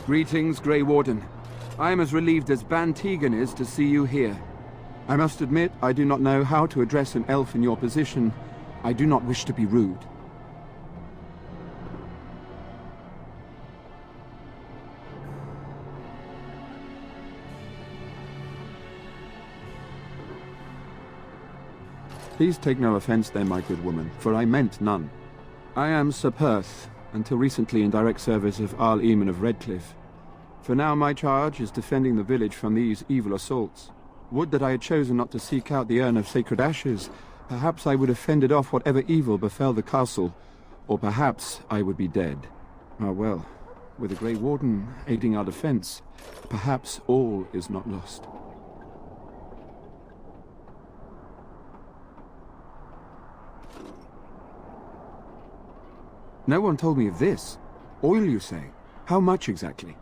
Greetings, Grey Warden. I am as relieved as Ban Tegan is to see you here. I must admit, I do not know how to address an elf in your position. I do not wish to be rude. Please take no offense then, my good woman, for I meant none. I am Sir Perth, until recently in direct service of Arl Eamon of Redclif. For now my charge is defending the village from these evil assaults. Would that I had chosen not to seek out the urn of sacred ashes. Perhaps I would have fended off whatever evil befell the castle, or perhaps I would be dead. Ah well, with the Grey Warden aiding our defense, perhaps all is not lost. No one told me of this. Oil, you say? How much exactly?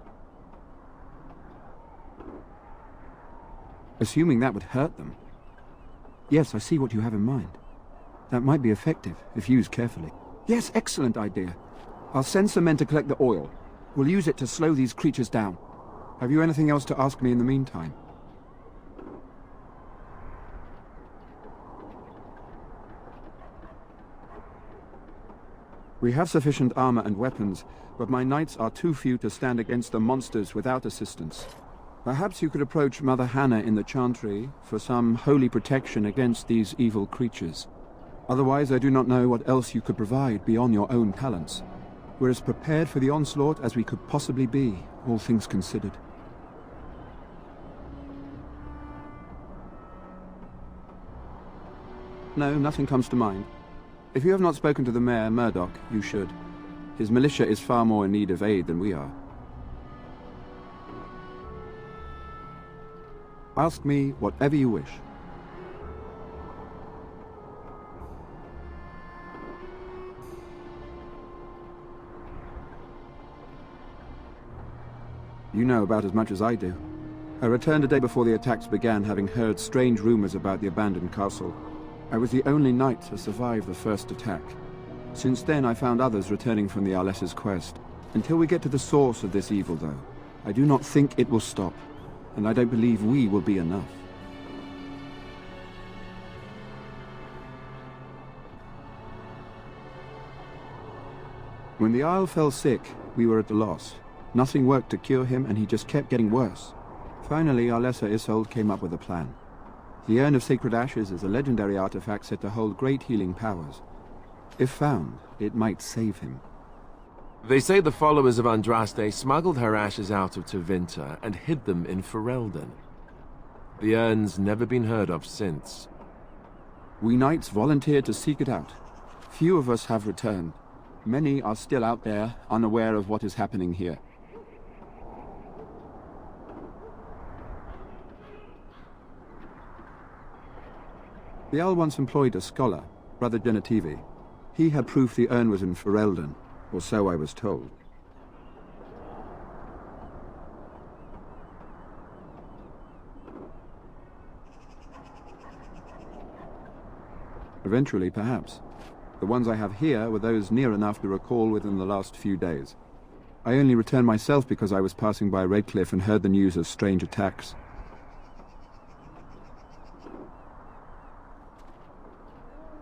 Assuming that would hurt them. Yes, I see what you have in mind. That might be effective, if used carefully. Yes, excellent idea. I'll send some men to collect the oil. We'll use it to slow these creatures down. Have you anything else to ask me in the meantime? We have sufficient armor and weapons, but my knights are too few to stand against the monsters without assistance. Perhaps you could approach Mother Hannah in the Chantry for some holy protection against these evil creatures. Otherwise, I do not know what else you could provide beyond your own talents. We're as prepared for the onslaught as we could possibly be, all things considered. No, nothing comes to mind. If you have not spoken to the Mayor, Murdoch, you should. His militia is far more in need of aid than we are. Ask me whatever you wish. You know about as much as I do. I returned a day before the attacks began, having heard strange rumors about the abandoned castle. I was the only knight to survive the first attack. Since then I found others returning from the Arlessa's quest. Until we get to the source of this evil, though, I do not think it will stop, and I don't believe we will be enough. When the Isle fell sick, we were at a loss. Nothing worked to cure him, and he just kept getting worse. Finally, Arlessa Isolde came up with a plan. The Urn of Sacred Ashes is a legendary artifact said to hold great healing powers. If found, it might save him. They say the followers of Andraste smuggled her ashes out of Tevinter and hid them in Ferelden. The urn's never been heard of since. We knights volunteered to seek it out. Few of us have returned. Many are still out there, unaware of what is happening here. The Earl once employed a scholar, Brother Genetivi. He had proof the urn was in Ferelden, or so I was told. Eventually, perhaps. The ones I have here were those near enough to recall within the last few days. I only returned myself because I was passing by Redclif and heard the news of strange attacks.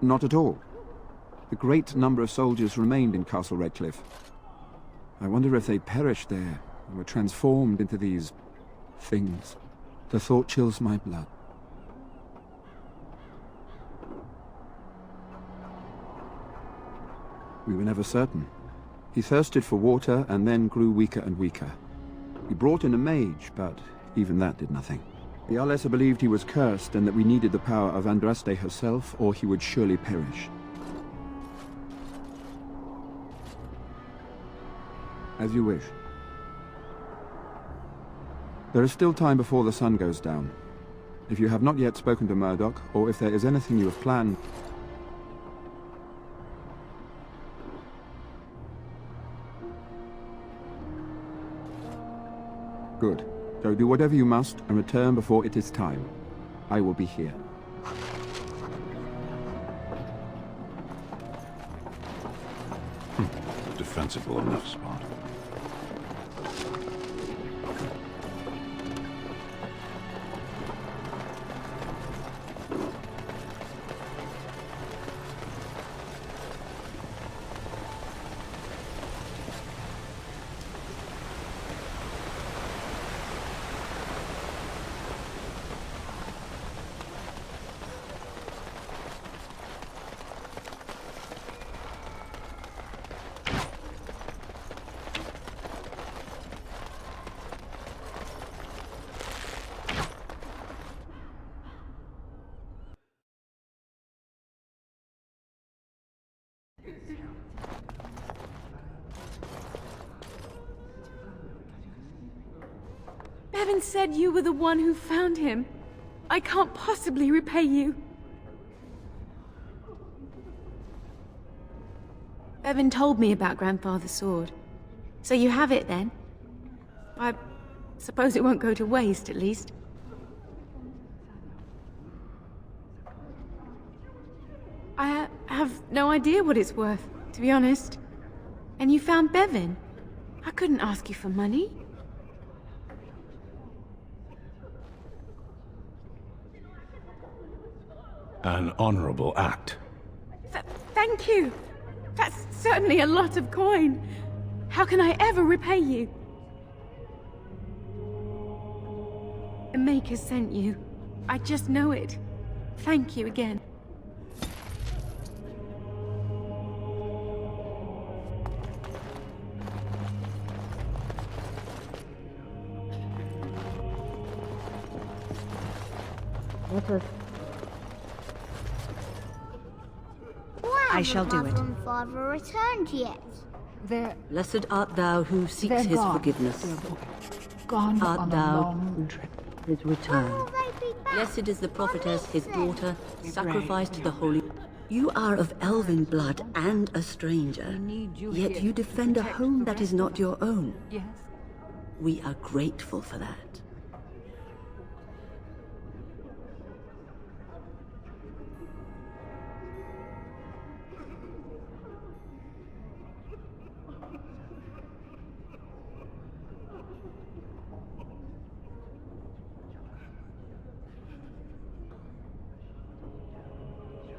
Not at all. A great number of soldiers remained in Castle Redclif. I wonder if they perished there and were transformed into these things. The thought chills my blood. We were never certain. He thirsted for water and then grew weaker and weaker. We brought in a mage, but even that did nothing. The Arlessa believed he was cursed and that we needed the power of Andraste herself, or he would surely perish. As you wish. There is still time before the sun goes down. If you have not yet spoken to Murdoch, or if there is anything you have planned... Good. So do whatever you must and return before it is time. I will be here. Defensible enough spot. Bevan said you were the one who found him. I can't possibly repay you. Bevan told me about Grandfather's sword. So you have it then? I suppose it won't go to waste, at least. I have no idea what it's worth, to be honest. And you found Bevan. I couldn't ask you for money. An honorable act. Thank you. That's certainly a lot of coin. How can I ever repay you? The Maker sent you. I just know it. Thank you again. I shall do it. And father returned yet? Blessed art thou who seeks his forgiveness. Gone Art on thou a long trip. his Will return. they be back? Blessed is the prophetess, his then? daughter, sacrificed to the holy. You are of elven blood and a stranger, yet you defend a home that is not your own. Yes. We are grateful for that.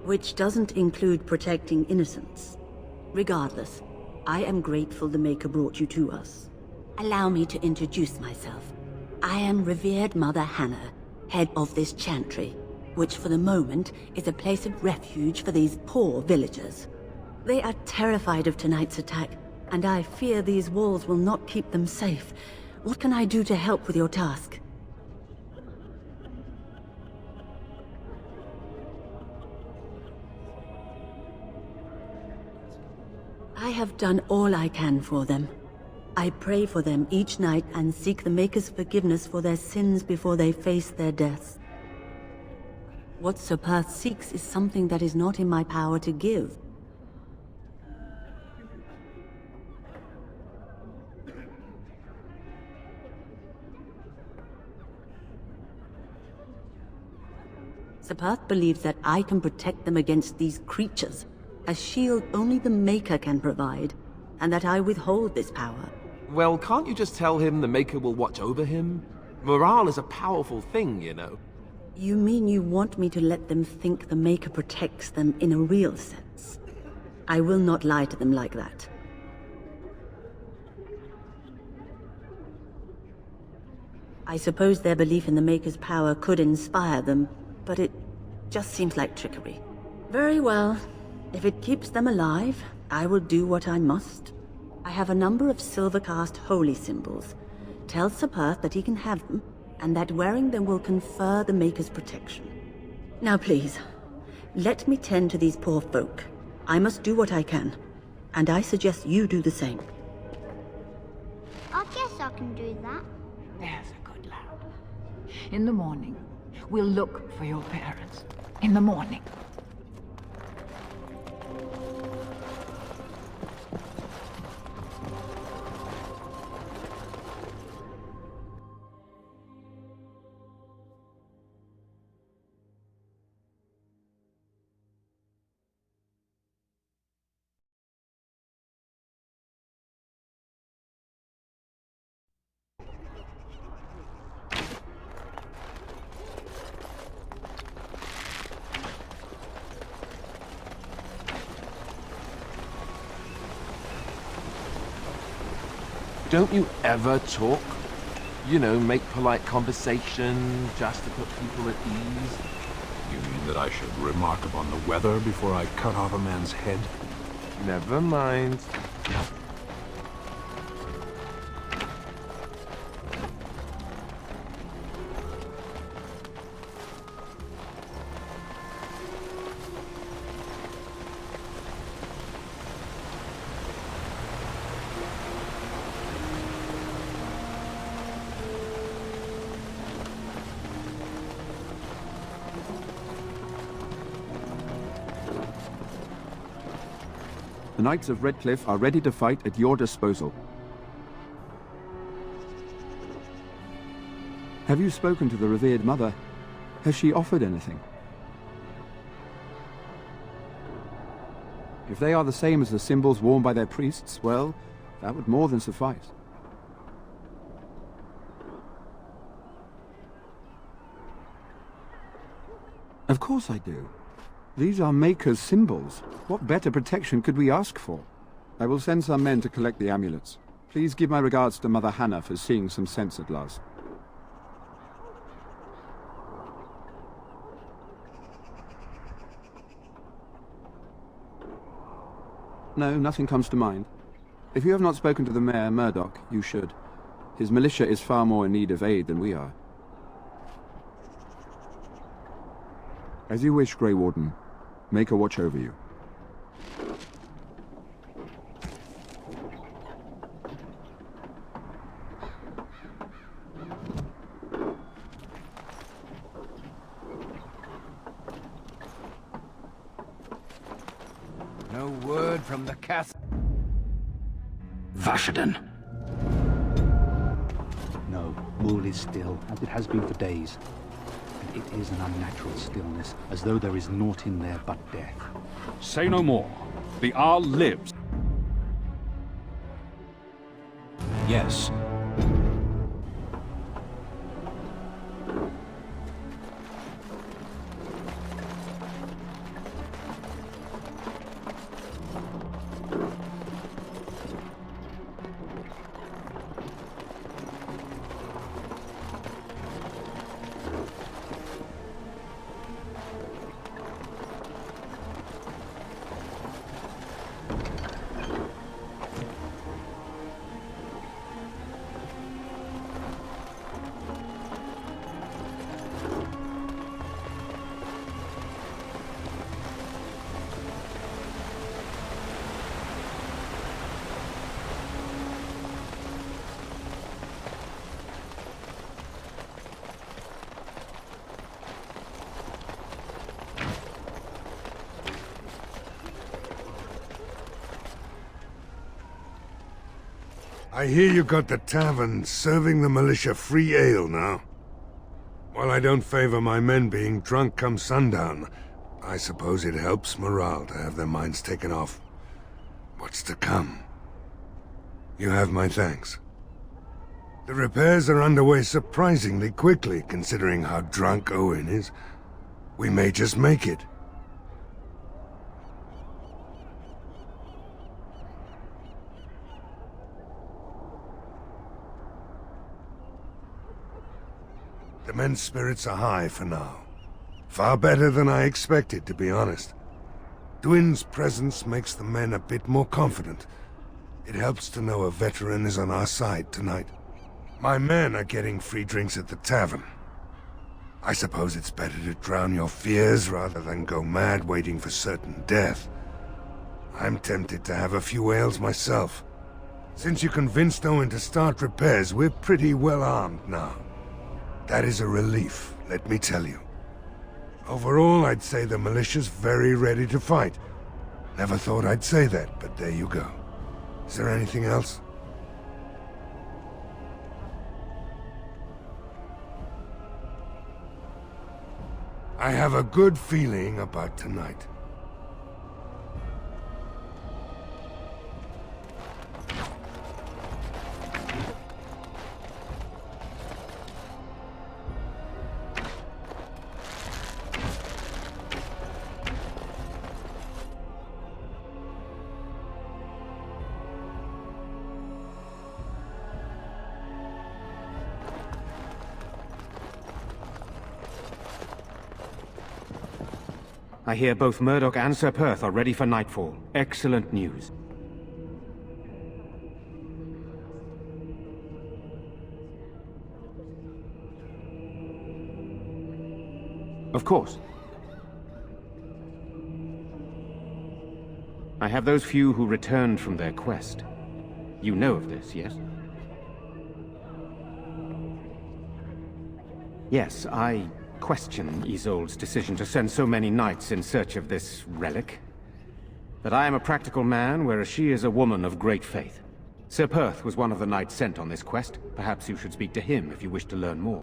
Which doesn't include protecting innocents. Regardless, I am grateful the Maker brought you to us. Allow me to introduce myself. I am revered Mother Hannah, head of this chantry, which for the moment is a place of refuge for these poor villagers. They are terrified of tonight's attack, and I fear these walls will not keep them safe. What can I do to help with your task? I have done all I can for them. I pray for them each night and seek the Maker's forgiveness for their sins before they face their deaths. What Sir Perth seeks is something that is not in my power to give. Sir Perth believes that I can protect them against these creatures, a shield only the Maker can provide, and that I withhold this power. Well, can't you just tell him the Maker will watch over him? Morale is a powerful thing, you know. You mean you want me to let them think the Maker protects them in a real sense? I will not lie to them like that. I suppose their belief in the Maker's power could inspire them, but it just seems like trickery. Very well. If it keeps them alive, I will do what I must. I have a number of silver-cast holy symbols. Tell Sir Perth that he can have them, and that wearing them will confer the Maker's protection. Now please, let me tend to these poor folk. I must do what I can, and I suggest you do the same. I guess I can do that. There's a good lad. In the morning, we'll look for your parents. In the morning. Don't you ever talk? You know, make polite conversation, just to put people at ease? You mean that I should remark upon the weather before I cut off a man's head? Never mind. The Knights of Redclif are ready to fight at your disposal. Have you spoken to the revered mother? Has she offered anything? If they are the same as the symbols worn by their priests, well, that would more than suffice. Of course I do. These are Maker's symbols. What better protection could we ask for? I will send some men to collect the amulets. Please give my regards to Mother Hannah for seeing some sense at last. No, nothing comes to mind. If you have not spoken to the Mayor, Murdoch, you should. His militia is far more in need of aid than we are. As you wish, Grey Warden. Maker watch over you. No word from the castle. Vashaden. No, all is still, as it has been for days. And it is an unnatural stillness, as though there is naught in there but death. Say no more. The Arl lives. Yes. I hear you got the tavern serving the militia free ale now. While I don't favor my men being drunk come sundown, I suppose it helps morale to have their minds taken off what's to come. You have my thanks. The repairs are underway surprisingly quickly, considering how drunk Owen is. We may just make it. The men's spirits are high for now. Far better than I expected, to be honest. Dwin's presence makes the men a bit more confident. It helps to know a veteran is on our side tonight. My men are getting free drinks at the tavern. I suppose it's better to drown your fears rather than go mad waiting for certain death. I'm tempted to have a few ales myself. Since you convinced Owen to start repairs, we're pretty well armed now. That is a relief, let me tell you. Overall, I'd say the militia's very ready to fight. Never thought I'd say that, but there you go. Is there anything else? I have a good feeling about tonight. I hear both Murdoch and Sir Perth are ready for nightfall. Excellent news. Of course. I have those few who returned from their quest. You know of this, yes? Yes, I question Isolde's decision to send so many knights in search of this relic. That I am a practical man, whereas she is a woman of great faith. Sir Perth was one of the knights sent on this quest. Perhaps you should speak to him if you wish to learn more.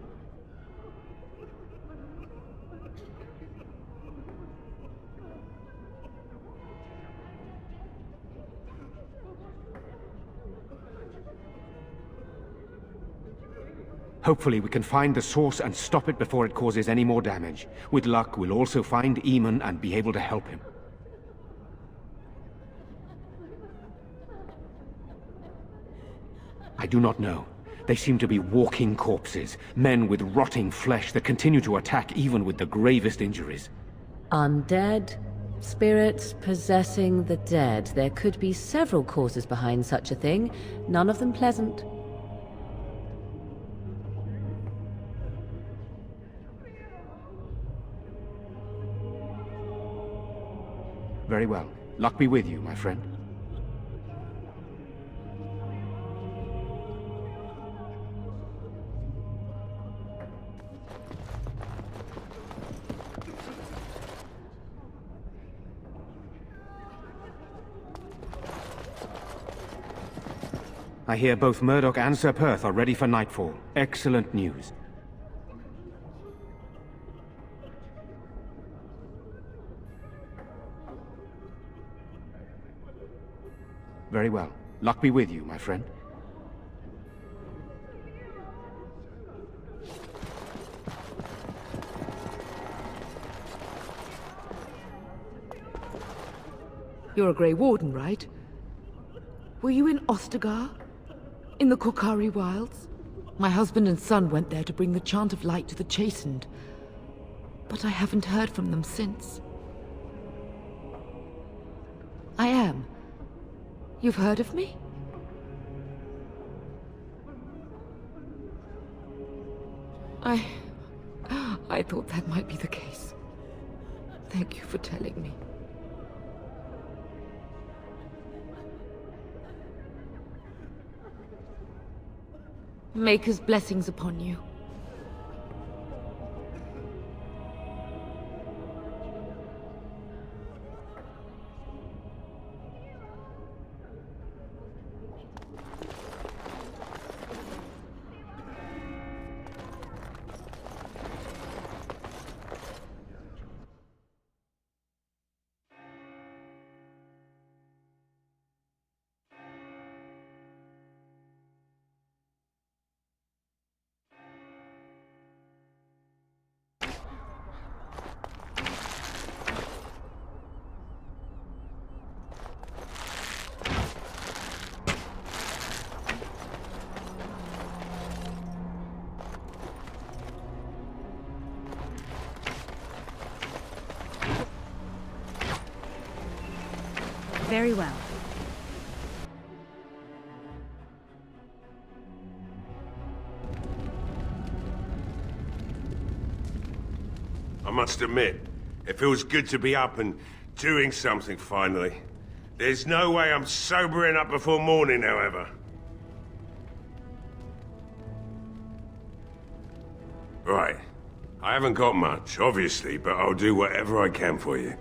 Hopefully we can find the source and stop it before it causes any more damage. With luck, we'll also find Eamon and be able to help him. I do not know. They seem to be walking corpses, men with rotting flesh that continue to attack even with the gravest injuries. Undead, spirits possessing the dead. There could be several causes behind such a thing, none of them pleasant. Very well. Luck be with you, my friend. I hear both Murdoch and Sir Perth are ready for nightfall. Excellent news. Very well. Luck be with you, my friend. You're a Grey Warden, right? Were you in Ostagar? In the Korkari Wilds? My husband and son went there to bring the chant of light to the chastened. But I haven't heard from them since. I am. You've heard of me? I thought that might be the case. Thank you for telling me. Maker's blessings upon you. Very well. I must admit, it feels good to be up and doing something finally. There's no way I'm sobering up before morning, however. Right. I haven't got much, obviously, but I'll do whatever I can for you.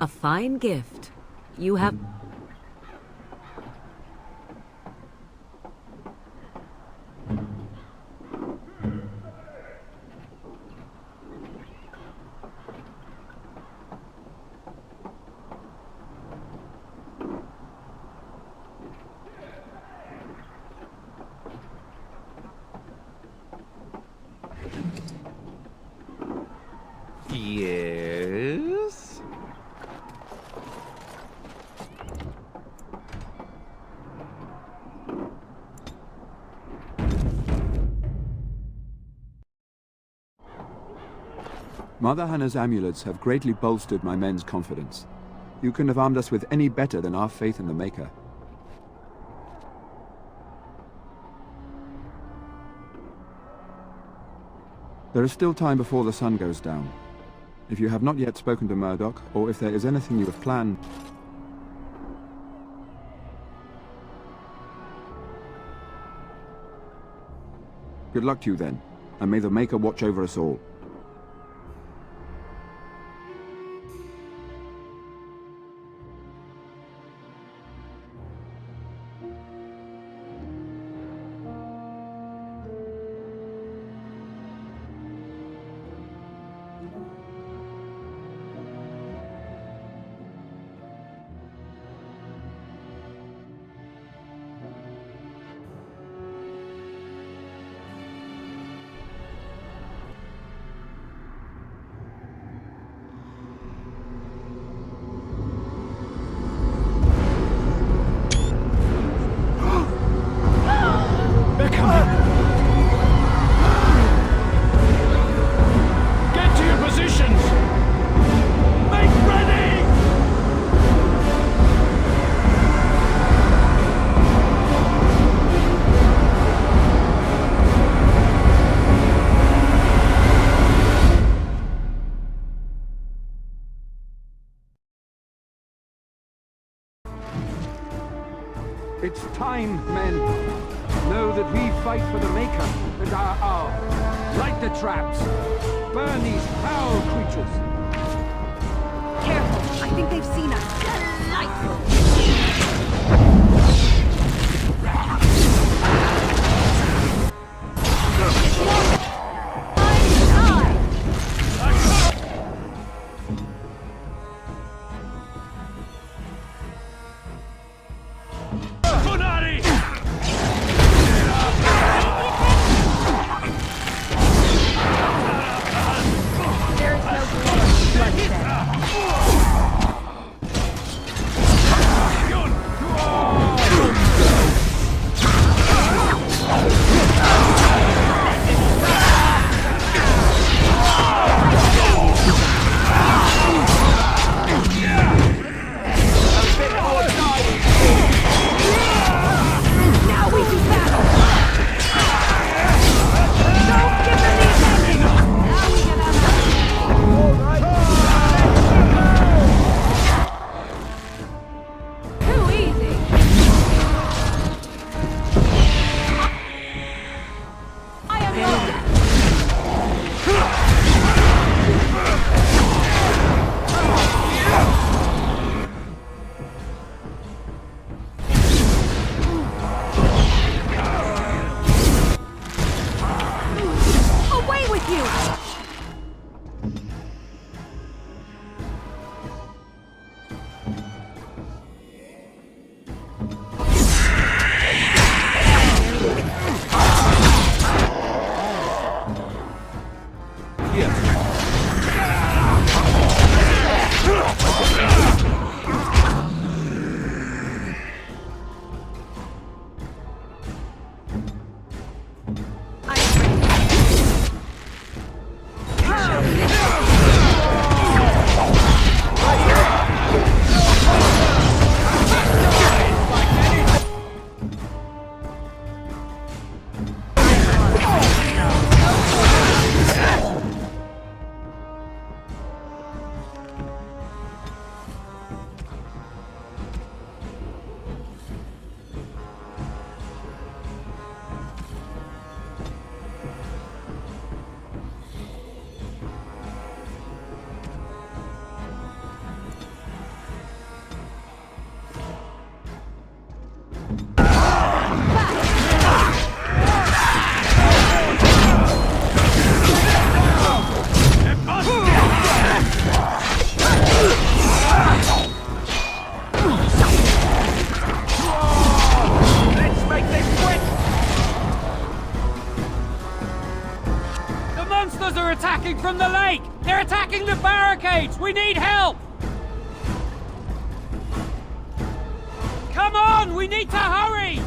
A fine gift. You have... Yes? Mother Hannah's amulets have greatly bolstered my men's confidence. You couldn't have armed us with any better than our faith in the Maker. There is still time before the sun goes down. If you have not yet spoken to Murdoch, or if there is anything you have planned... Good luck to you then, and may the Maker watch over us all. It's time, men. Know that we fight for the Maker and our hour. Light the traps. Burn these foul creatures. Careful! I think they've seen us. Delightful! attacking from the lake! They're attacking the barricades! We need help! Come on! We need to hurry!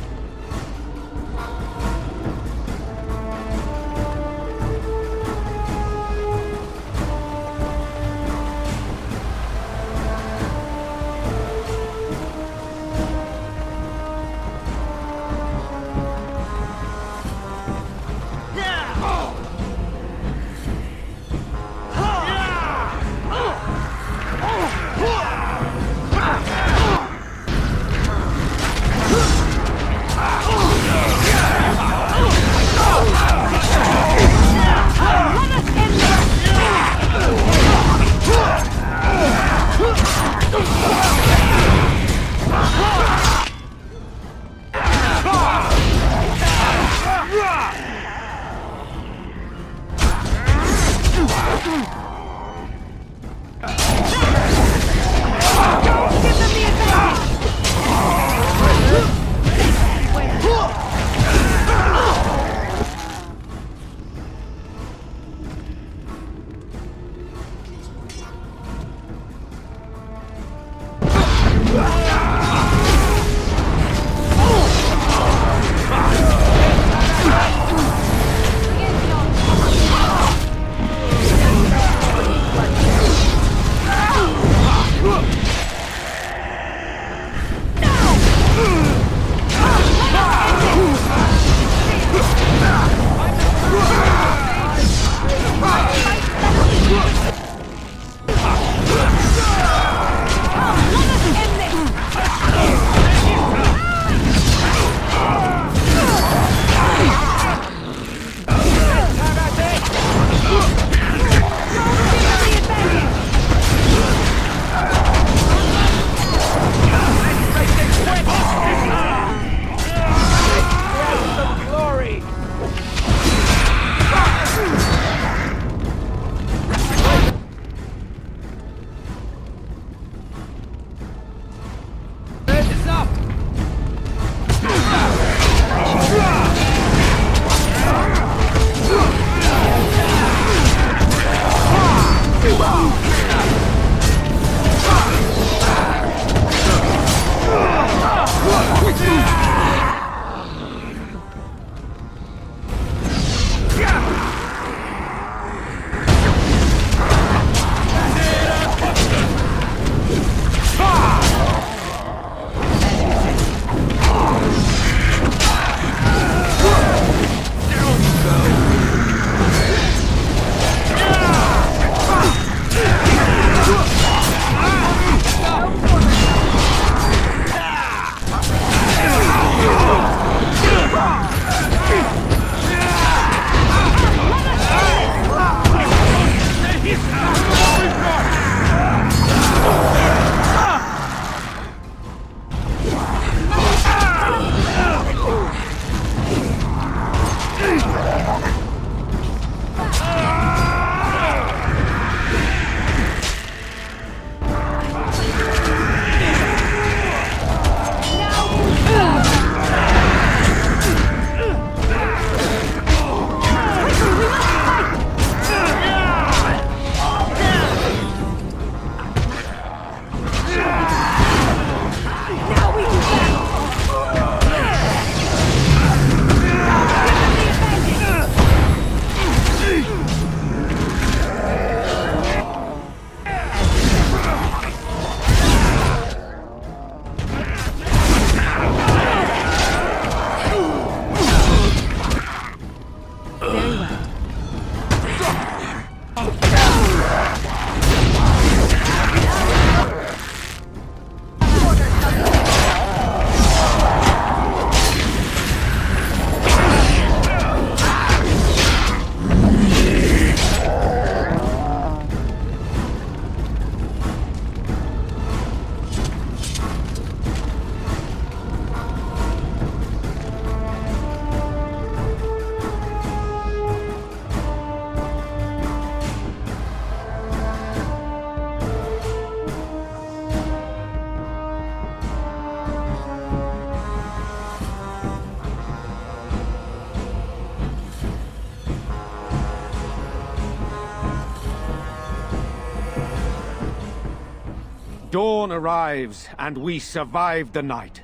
dawn arrives, and we survived the night.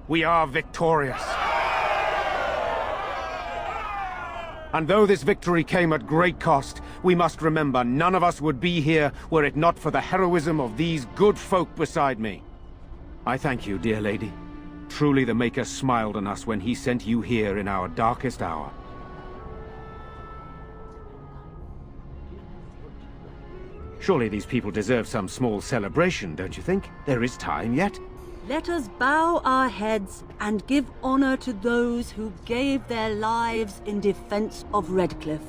We are victorious. And though this victory came at great cost, we must remember none of us would be here were it not for the heroism of these good folk beside me. I thank you, dear lady. Truly the Maker smiled on us when he sent you here in our darkest hour. Surely these people deserve some small celebration, don't you think? There is time yet. Let us bow our heads and give honor to those who gave their lives in defense of Redclif.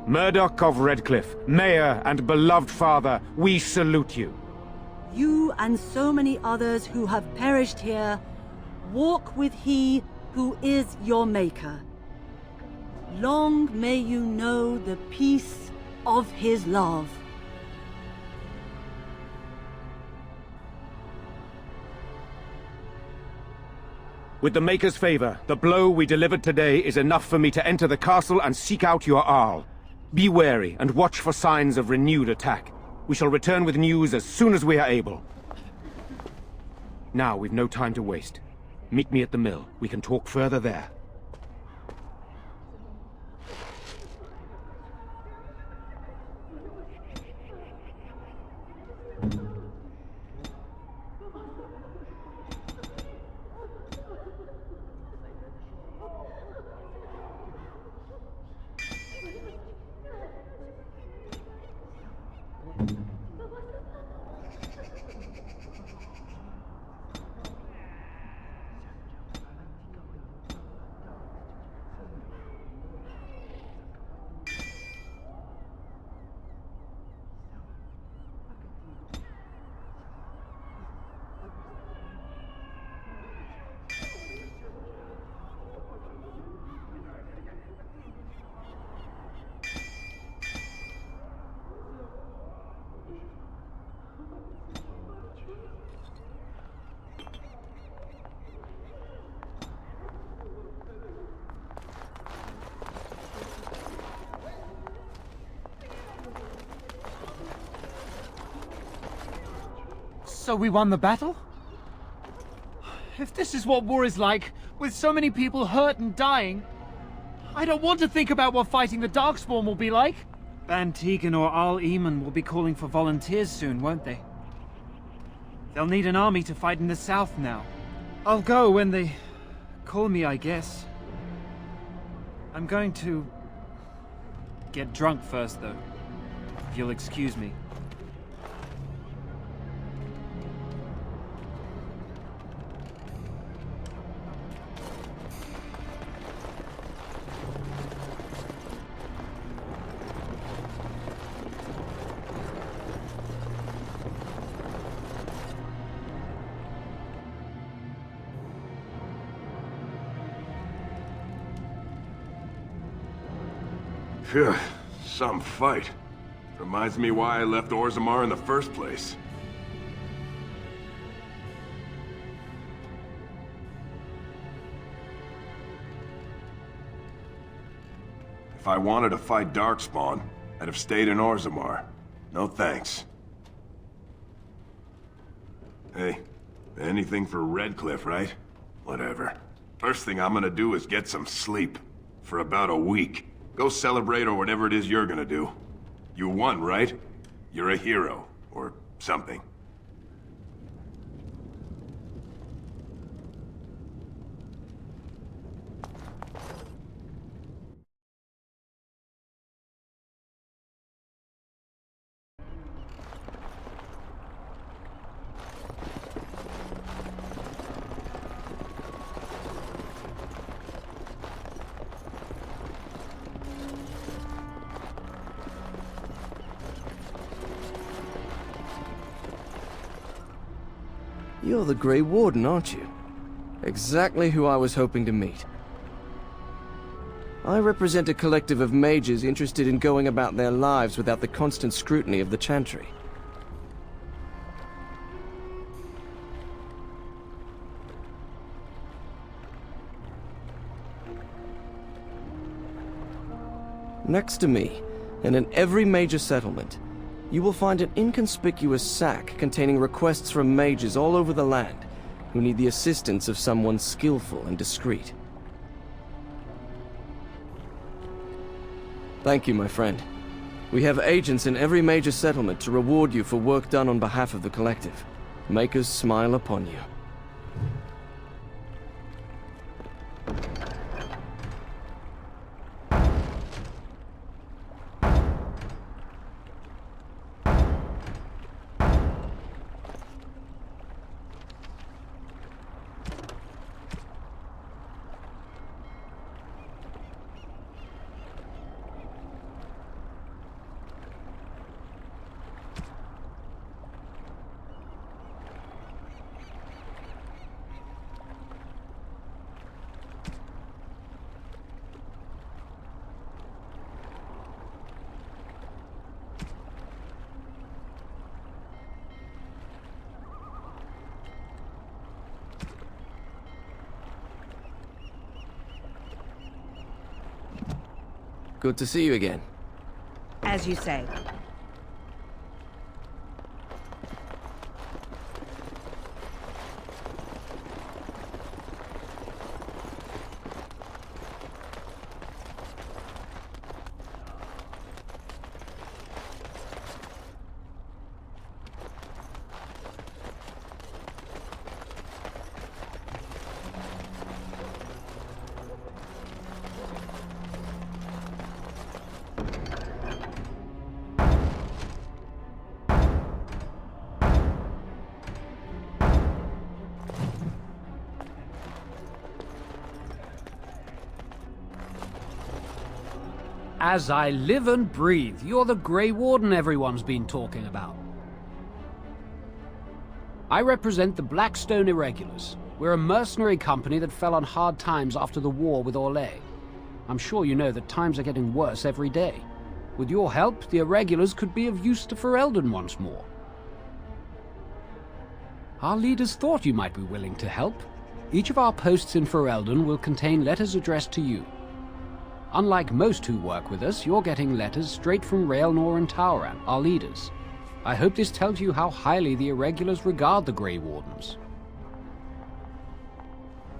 Murdoch of Redclif, Mayor and beloved father, we salute you. You and so many others who have perished here, walk with he who is your Maker. Long may you know the peace of his love. With the Maker's favor, the blow we delivered today is enough for me to enter the castle and seek out your Arl. Be wary and watch for signs of renewed attack. We shall return with news as soon as we are able. Now we've no time to waste. Meet me at the mill. We can talk further there. So we won the battle? If this is what war is like, with so many people hurt and dying, I don't want to think about what fighting the Darkspawn will be like. Ban Tegan or Al Eamon will be calling for volunteers soon, won't they? They'll need an army to fight in the south now. I'll go when they call me, I guess. I'm going to get drunk first, though, if you'll excuse me. Phew, some fight. Reminds me why I left Orzammar in the first place. If I wanted to fight Darkspawn, I'd have stayed in Orzammar. No thanks. Hey, anything for Redclif, right? Whatever. First thing I'm gonna do is get some sleep. For about a week. Go celebrate or whatever it is you're gonna do. You won, right? You're a hero. Or something. You're the Grey Warden, aren't you? Exactly who I was hoping to meet. I represent a collective of mages interested in going about their lives without the constant scrutiny of the Chantry. Next to me, and in every major settlement, you will find an inconspicuous sack containing requests from mages all over the land who need the assistance of someone skillful and discreet. Thank you, my friend. We have agents in every major settlement to reward you for work done on behalf of the collective. Make us smile upon you. Good to see you again. As you say. As I live and breathe, you're the Grey Warden everyone's been talking about. I represent the Blackstone Irregulars. We're a mercenary company that fell on hard times after the war with Orlais. I'm sure you know that times are getting worse every day. With your help, the Irregulars could be of use to Ferelden once more. Our leaders thought you might be willing to help. Each of our posts in Ferelden will contain letters addressed to you. Unlike most who work with us, you're getting letters straight from Raelnor and Tauran, our leaders. I hope this tells you how highly the Irregulars regard the Grey Wardens.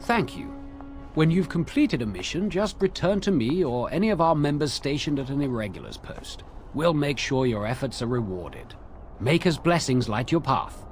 Thank you. When you've completed a mission, just return to me or any of our members stationed at an Irregulars post. We'll make sure your efforts are rewarded. Maker's blessings light your path.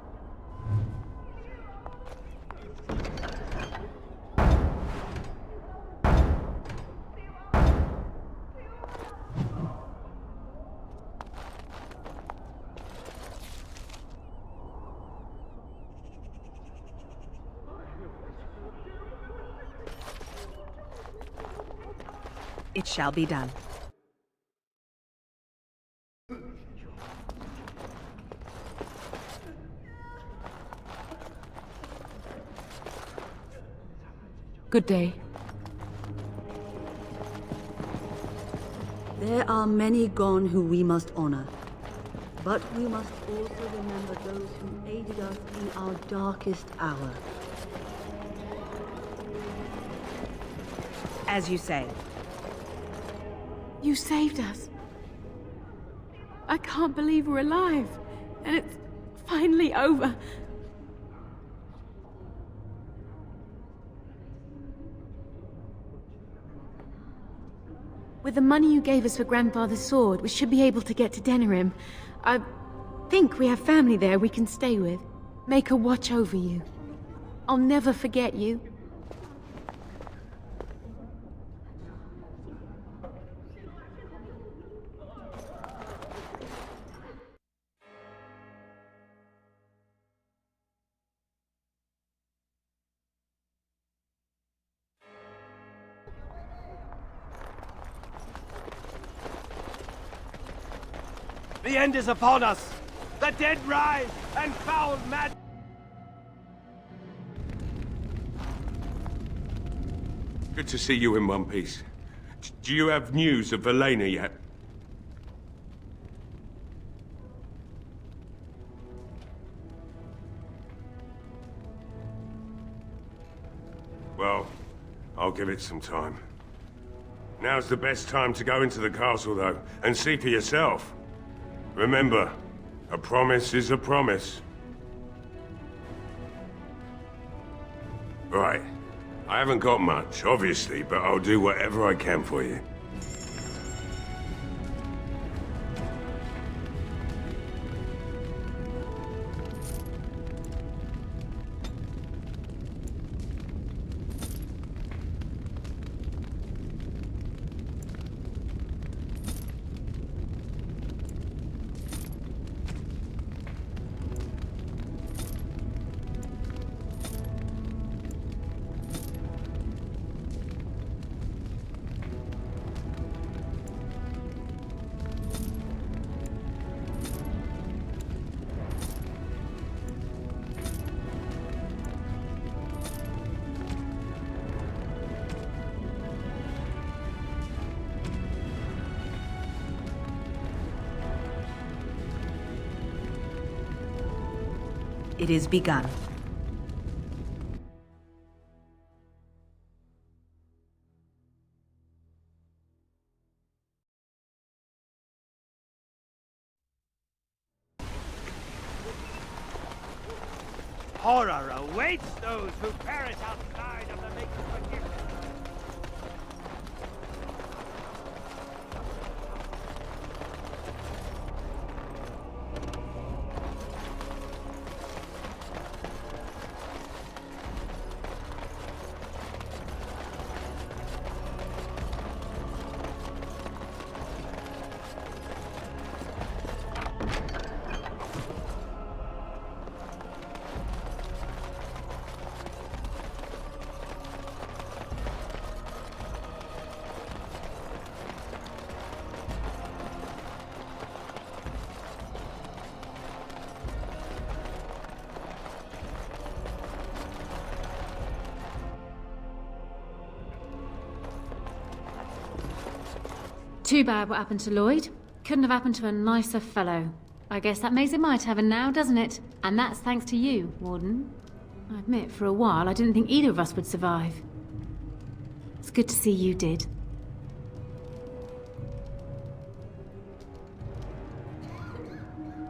It shall be done. Good day. There are many gone who we must honor. But we must also remember those who aided us in our darkest hour. As you say. You saved us. I can't believe we're alive. And it's finally over. With the money you gave us for Grandfather's sword, we should be able to get to Denerim. I think we have family there we can stay with. Make a watch over you. I'll never forget you. The end is upon us! The dead rise, and foul mad... Good to see you in one piece. Do you have news of Velena yet? Well, I'll give it some time. Now's the best time to go into the castle, though, and see for yourself. Remember, A promise is a promise. Right. I haven't got much, obviously, but I'll do whatever I can for you. It is begun. Horror awaits those who perish outside of the Maker's forgiveness. Too bad what happened to Lloyd. Couldn't have happened to a nicer fellow. I guess that makes it my tavern now, doesn't it? And that's thanks to you, Warden. I admit, for a while, I didn't think either of us would survive. It's good to see you did.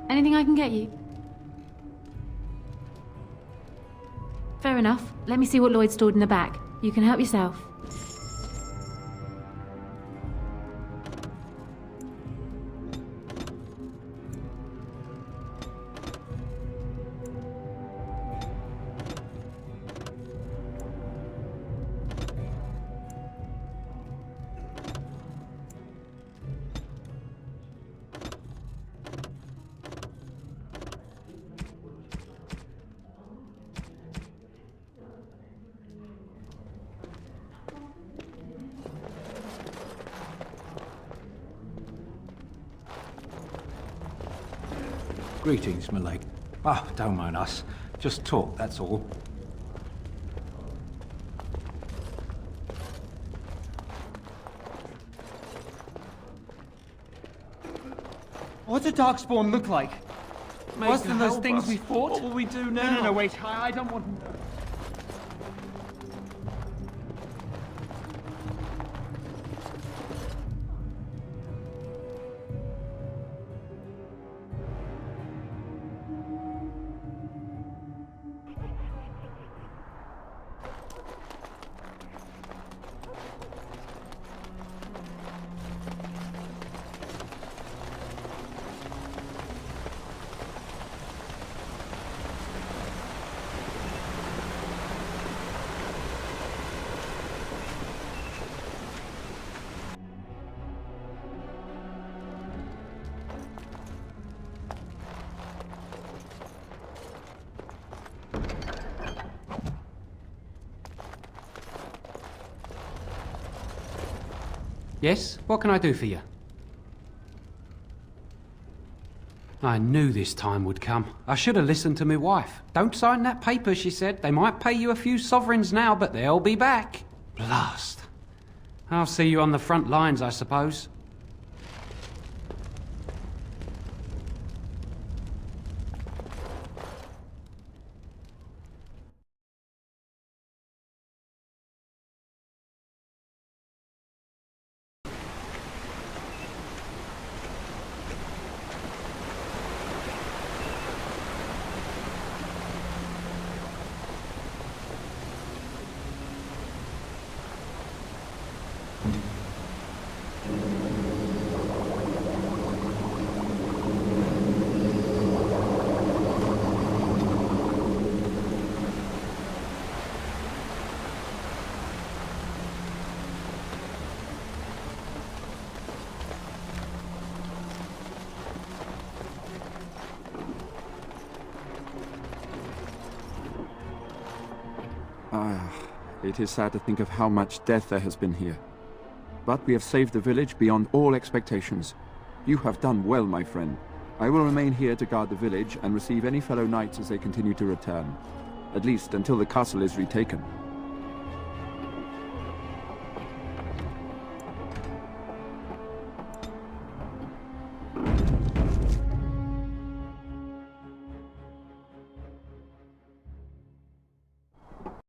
Anything I can get you? Fair enough. Let me see what Lloyd stored in the back. You can help yourself. Greetings, my lady. Ah, don't mind us. Just talk, that's all. What did Darkspawn look like? Worse than those things we fought? What will we do now? No, wait. I don't want to know. Yes? What can I do for you? I knew this time would come. I should have listened to my wife. Don't sign that paper, she said. They might pay you a few sovereigns now, but they'll be back. Blast. I'll see you on the front lines, I suppose. It is sad to think of how much death there has been here. But we have saved the village beyond all expectations. You have done well, my friend. I will remain here to guard the village and receive any fellow knights as they continue to return. At least until the castle is retaken.